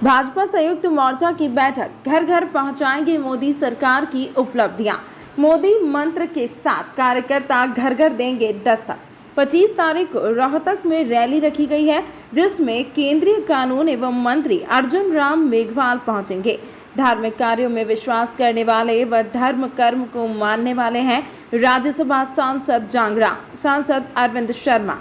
भाजपा संयुक्त मोर्चा की बैठक, घर घर पहुंचाएंगे मोदी सरकार की उपलब्धियां। मोदी मंत्र के साथ कार्यकर्ता घर घर देंगे दस्तक। 25 तारीख को रोहतक में रैली रखी गई है, जिसमें केंद्रीय कानून एवं मंत्री अर्जुन राम मेघवाल पहुंचेंगे। धार्मिक कार्यों में विश्वास करने वाले व धर्म कर्म को मानने वाले हैं राज्यसभा सांसद जांगड़ा, सांसद अरविंद शर्मा।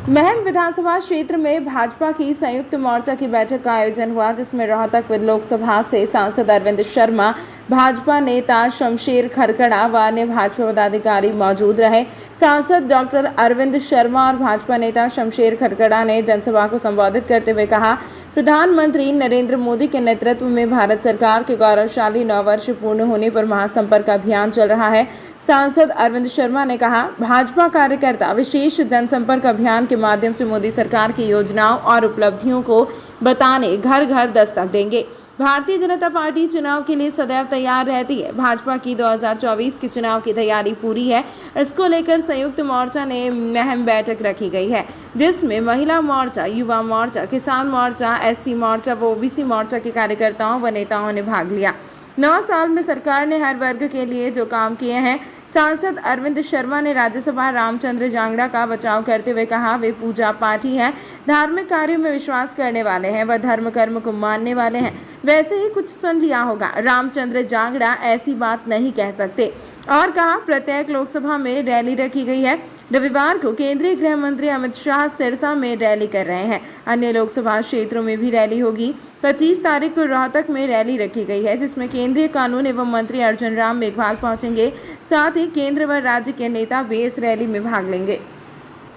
महम विधानसभा क्षेत्र में भाजपा की संयुक्त मोर्चा की बैठक का आयोजन हुआ, जिसमें रोहतक लोकसभा से सांसद अरविंद शर्मा, भाजपा नेता शमशेर खरकड़ा व अन्य भाजपा पदाधिकारी मौजूद रहे। सांसद डॉक्टर अरविंद शर्मा और भाजपा नेता शमशेर खरकड़ा ने जनसभा को संबोधित करते हुए कहा, प्रधानमंत्री नरेंद्र मोदी के नेतृत्व में भारत सरकार के गौरवशाली 9 वर्ष पूर्ण होने पर महासंपर्क अभियान चल रहा है। सांसद अरविंद शर्मा ने कहा, भाजपा कार्यकर्ता विशेष जनसंपर्क अभियान के माध्यम से मोदी सरकार की योजनाओं और उपलब्धियों को बताने घर घर दस्तक देंगे। भारतीय जनता पार्टी चुनाव के लिए सदैव तैयार रहती है। भाजपा की 2024 के चुनाव की तैयारी पूरी है। इसको लेकर संयुक्त मोर्चा ने महम बैठक रखी गई है, जिसमें महिला मोर्चा, युवा मोर्चा, किसान मोर्चा, एससी मोर्चा व ओबीसी मोर्चा के कार्यकर्ताओं व नेताओं ने भाग लिया। 9 साल में सरकार ने हर वर्ग के लिए जो काम किए हैं। सांसद अरविंद शर्मा ने राज्यसभा रामचंद्र जांगड़ा का बचाव करते हुए कहा, वे पूजा पाठी हैं, धार्मिक कार्यों में विश्वास करने वाले हैं व धर्म कर्म को मानने वाले हैं। वैसे ही कुछ सुन लिया होगा, रामचंद्र जांगड़ा ऐसी बात नहीं कह सकते। और कहा, प्रत्येक लोकसभा में रैली रखी गई है। रविवार को केंद्रीय गृह मंत्री अमित शाह सिरसा में रैली कर रहे हैं। अन्य लोकसभा क्षेत्रों में भी रैली होगी। 25 तारीख को रोहतक में रैली रखी गई है, जिसमें केंद्रीय कानून एवं मंत्री अर्जुन राम मेघवाल पहुंचेंगे। साथ ही केंद्र व राज्य के नेता भी इस रैली में भाग लेंगे।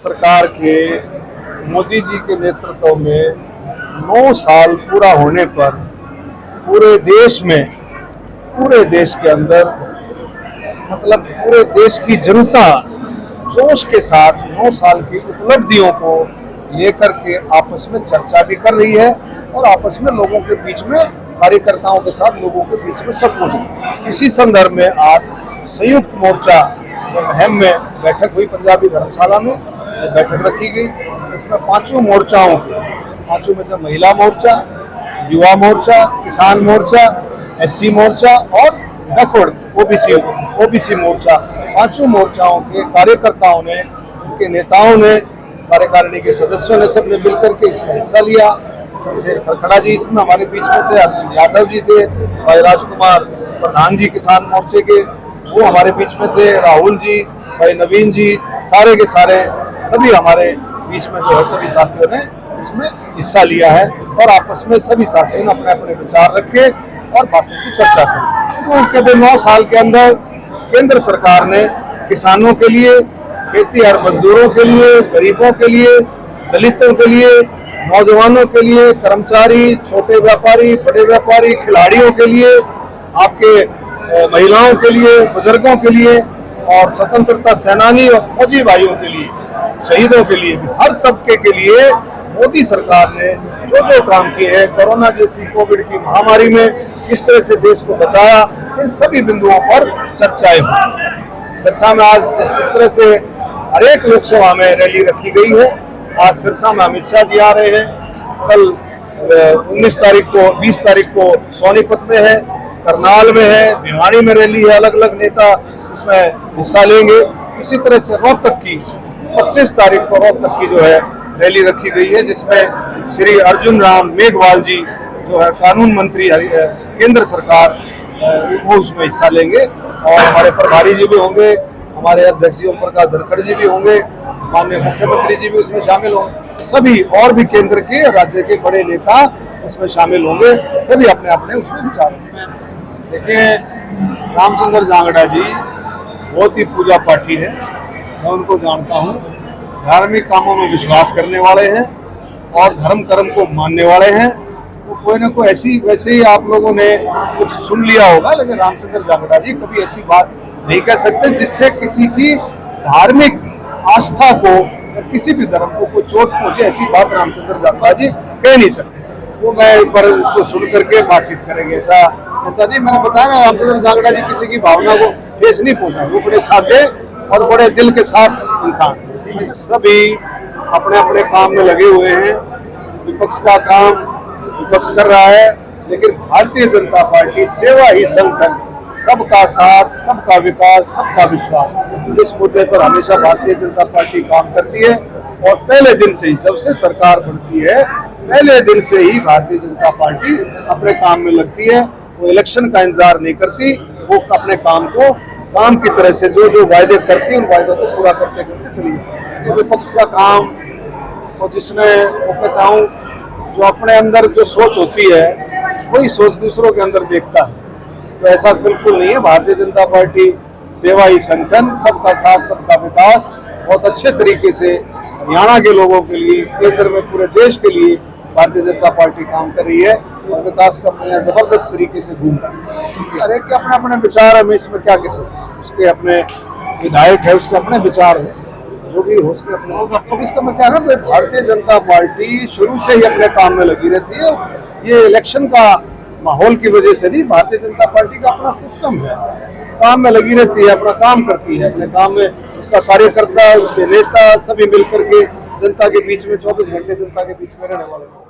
सरकार के मोदी जी के नेतृत्व में 9 साल पूरा होने पर पूरे देश में, पूरे देश के अंदर, मतलब पूरे देश की जनता जोश के साथ 9 साल की उपलब्धियों को लेकर के आपस में चर्चा भी कर रही है और आपस में लोगों के बीच में, कार्यकर्ताओं के साथ लोगों के बीच में सब कुछ। इसी संदर्भ में आज संयुक्त मोर्चा महम में बैठक हुई, पंजाबी धर्मशाला में बैठक रखी गई। इसमें 5 मोर्चाओं के, 5 में जो महिला मोर्चा, युवा मोर्चा, किसान मोर्चा, एससी मोर्चा और बैकवर्ड ओबीसी मोर्चा, 5 मोर्चाओं के कार्यकर्ताओं ने, उनके नेताओं ने, कार्यकारिणी के सदस्यों ने, सबने मिलकर के इसमें हिस्सा लिया। शमशेर खरकड़ा जी इसमें हमारे बीच में थे, अरविंद यादव जी थे, भाई राजकुमार प्रधान जी किसान मोर्चे के, वो हमारे बीच में थे, राहुल जी, भाई नवीन जी, सारे के सारे सभी हमारे बीच में जो है सभी साथियों ने इसमें हिस्सा लिया है और आपस में सभी साथियों ने अपने अपने विचार रखे और बातों की चर्चा की। तो उनके 9 साल के अंदर केंद्र सरकार ने किसानों के लिए, खेतीहर मजदूरों के लिए, गरीबों के लिए, दलितों के लिए, नौजवानों के लिए, कर्मचारी, छोटे व्यापारी, बड़े व्यापारी, खिलाड़ियों के लिए, आपके महिलाओं के लिए, बुजुर्गों के लिए और स्वतंत्रता सेनानी और फौजी भाइयों के लिए, शहीदों के लिए भी, हर तबके के लिए मोदी सरकार ने जो जो काम किए हैं, कोरोना जैसी कोविड की महामारी में किस तरह से देश को बचाया, इन सभी बिंदुओं पर चर्चाएं हुई। सिरसा में आज इस तरह से हर एक लोकसभा में रैली रखी गई है। आज सिरसा में अमित शाह जी आ रहे हैं, कल 19 तारीख को, 20 तारीख को सोनीपत में है, करनाल में है, भिवानी में रैली है, अलग अलग नेता इसमें हिस्सा लेंगे। इसी तरह से रोहतक की 25 तारीख को रोहतक की जो है रैली रखी गई है, जिसमें श्री अर्जुन राम मेघवाल जी जो है कानून मंत्री केंद्र सरकार, वो उसमें हिस्सा लेंगे और हमारे प्रभारी जी भी होंगे, हमारे अध्यक्ष ओम प्रकाश धनखड़ जी भी होंगे, माननीय मुख्यमंत्री जी भी उसमें शामिल होंगे, सभी और भी केंद्र के, राज्य के बड़े नेता उसमें शामिल होंगे, सभी अपने अपने उसमें विचार होंगे। देखिए, रामचंद्र जांगड़ा जी बहुत ही पूजा पाठी है, मैं उनको जानता हूँ, धार्मिक कामों में विश्वास करने वाले हैं और धर्म कर्म को मानने वाले हैं। तो कोई ना कोई ऐसी, वैसे ही आप लोगों ने कुछ सुन लिया होगा, लेकिन रामचंद्र जांगड़ा जी कभी ऐसी बात नहीं कह सकते जिससे किसी की धार्मिक आस्था को या किसी भी धर्म को कोई चोट पहुंचे। ऐसी बात रामचंद्र जांगड़ा जी कह नहीं सकते। वो मैं एक बार उसको सुन करके बातचीत करेंगे। ऐसा नहीं, मैंने बताया ना, रामचंद्र जांगड़ा जी किसी की भावना को ठेस नहीं पहुंचा। वो बड़े सादे और बड़े दिल के साफ इंसान, सभी अपने अपने काम में लगे हुए हैं। विपक्ष का काम विपक्ष कर रहा है, लेकिन भारतीय जनता पार्टी सेवा ही संगठन, सबका साथ, सबका विकास, सबका विश्वास, इस मुद्दे पर हमेशा भारतीय जनता पार्टी काम करती है। और पहले दिन से ही, जब से सरकार बनती है, पहले दिन से ही भारतीय जनता पार्टी अपने काम में लगती है। वो इलेक्शन का इंतजार नहीं करती, वो अपने काम को काम की तरह से जो जो वायदे करती है, उन वायदों को पूरा करते करते चली जाती है। ये विपक्ष का काम, और जिसने, वो कहता हूँ, जो अपने अंदर जो सोच होती है वही सोच दूसरों के अंदर देखता है, तो ऐसा बिल्कुल नहीं है। भारतीय जनता पार्टी सेवा ही संगठन, सबका साथ, सबका विकास, बहुत अच्छे तरीके से हरियाणा के लोगों के लिए, केंद्र में पूरे देश के लिए भारतीय जनता पार्टी काम कर रही है और विकास का नया जबरदस्त तरीके से घूम रहा है। हर एक के अपने अपने विचार है, मैं इसमें क्या कह सकता हूँ। उसके अपने विधायक है, उसके अपने विचार है, जो भी हो उसके अपने। इसका मैं कह रहा हूँ, भारतीय जनता पार्टी शुरू से ही अपने काम में लगी रहती है। ये इलेक्शन का माहौल की वजह से नहीं, भारतीय जनता पार्टी का अपना सिस्टम है, काम में लगी रहती है, अपना काम करती है। अपने काम में उसका कार्यकर्ता, उसके नेता सभी मिलकर के जनता के बीच में 24 घंटे जनता के बीच में रहने वाले हैं।